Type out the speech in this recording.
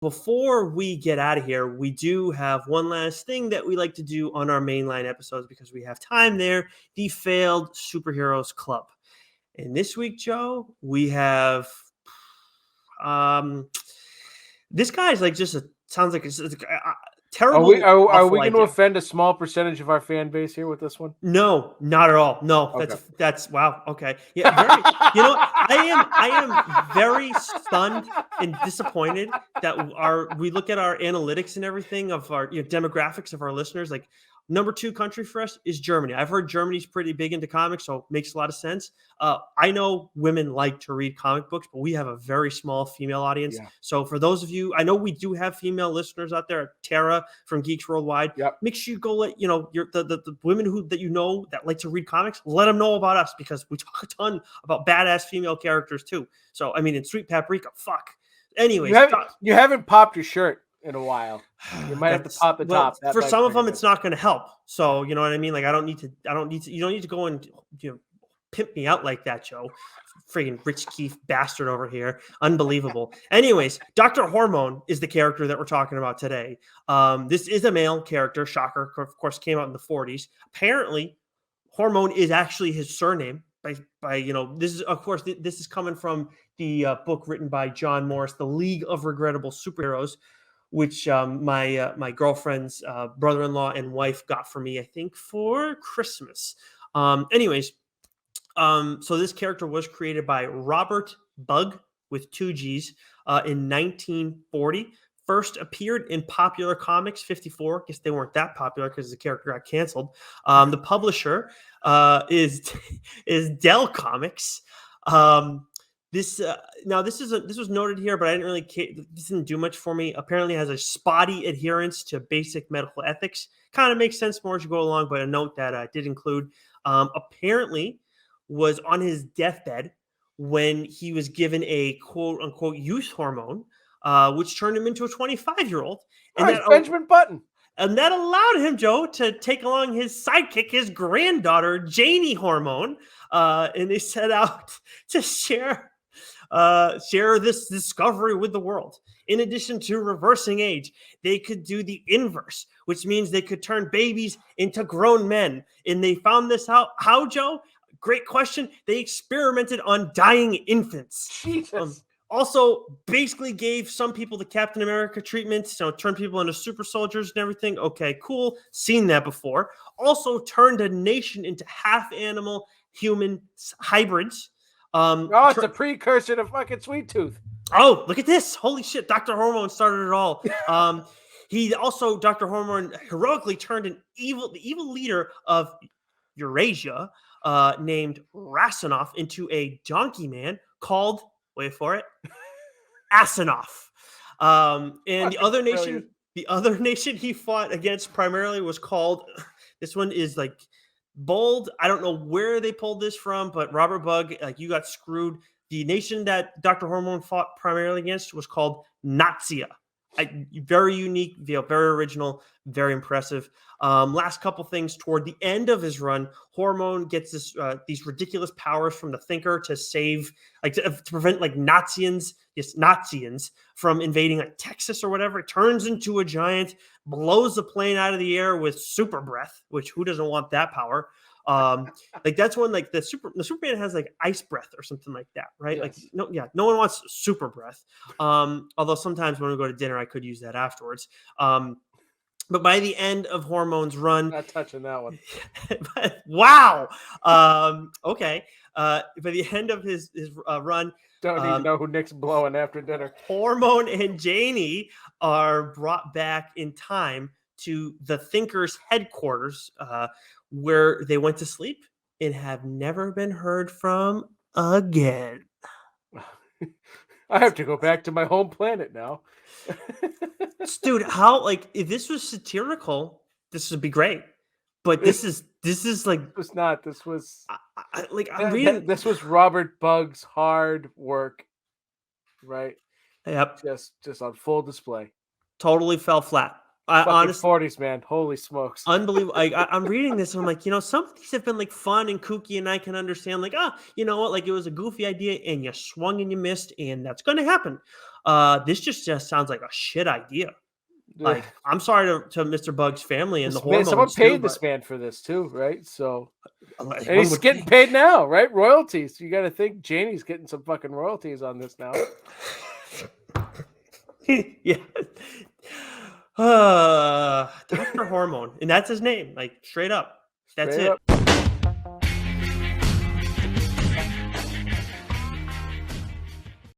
before we get out of here, we do have one last thing that we like to do on our mainline episodes because we have time there, the Failed Superheroes Club. And this week, Joe, we have um this guy's like just sounds like it's a terrible, Are awful we going to idea. offend a small percentage of our fan base here with this one? No, not at all. No, Okay. that's wow. Okay, yeah, very. You know, I am very stunned and disappointed that we look at our analytics and everything of our demographics of our listeners. Like number 2 country for us is Germany. I've heard Germany's pretty big into comics, so it makes a lot of sense. I know women like to read comic books, but we have a very small female audience. Yeah. So for those of you, I know we do have female listeners out there. Tara from Geeks Worldwide. Yep. Make sure you go let the women that that like to read comics, let them know about us because we talk a ton about badass female characters too. So I mean, in Sweet Paprika, fuck. Anyways, you haven't popped your shirt in a while. You might have to pop the top. For some of them, it's not going to help. So you know what I mean. Like I don't need to. You don't need to go and pimp me out like that, Joe. Friggin' Rich Keefe bastard over here. Unbelievable. Anyways, Dr. Hormone is the character that we're talking about today. This is a male character. Shocker. Of course, came out in the 40s. Apparently, Hormone is actually his surname. By this is, of course, this is coming from the book written by John Morris, The League of Regrettable Superheroes, which my girlfriend's brother-in-law and wife got for me, I think, for Christmas. Anyways, so this character was created by Robert Bug with 2 G's in 1940. First appeared in Popular Comics 54. Guess they weren't that popular because the character got canceled. The publisher is Dell Comics. This was noted here, but I didn't really this didn't do much for me. Apparently has a spotty adherence to basic medical ethics. Kind of makes sense more as you go along, but a note that I did include apparently was on his deathbed when he was given a quote unquote youth hormone, which turned him into a 25-year-old. And that's Benjamin Button. And that allowed him, Joe, to take along his sidekick, his granddaughter, Janie Hormone. And they set out to share this discovery with the world. In addition to reversing age, they could do the inverse, which means they could turn babies into grown men. And they found this out. How, Joe? Great question. They experimented on dying infants. Jesus. Also, basically gave some people the Captain America treatment, turned people into super soldiers and everything. Okay, cool. Seen that before. Also turned a nation into half animal, human hybrids. It's a precursor to fucking Sweet Tooth. Oh, look at this. Holy shit. Dr. Hormone started it all. He also, Dr. Hormone, heroically turned the evil leader of Eurasia, named Rasinoff, into a donkey man called, wait for it, Asinoff. And the other nation he fought against primarily was called, this one is like bold. I don't know where they pulled this from, but Robert Bug, like, you got screwed. The nation that Dr. Hormone fought primarily against was called Nazia. Very unique, very original, very impressive. Last couple things toward the end of his run, Hormone gets these ridiculous powers from the Thinker to save, like to prevent like Nazians from invading like Texas or whatever. It turns into a giant, blows the plane out of the air with super breath, which who doesn't want that power? Like that's when like the Superman has like ice breath or something like that, right? Yes. Like no one wants super breath. Although sometimes when we go to dinner, I could use that afterwards. But by the end of Hormone's run, not touching that one. Wow. Okay. By the end of his run, don't even know who Nick's blowing after dinner. Hormone and Janie are brought back in time to the Thinker's headquarters, where they went to sleep and have never been heard from again. I have to go back to my home planet now. Dude, how, like, if this was satirical, this would be great. But this is like, it was not. This was I'm reading. This was Robert Bug's hard work, right? Yep. Just on full display. Totally fell flat. Honestly, 40s, man. Holy smokes. Unbelievable. I'm reading this and I'm like, some of these have been like fun and kooky, and I can understand like, you know what? Like, it was a goofy idea and you swung and you missed, and that's going to happen. This just sounds like a shit idea. Like, I'm sorry to Mr. Bug's family and the Man, someone hormones paid too, this man for this too, right? So, but and he's getting paid now, right? Royalties. You got to think Janie's getting some fucking royalties on this now. Yeah. Dr. Hormone, and that's his name, like straight up. That's Straight it. up.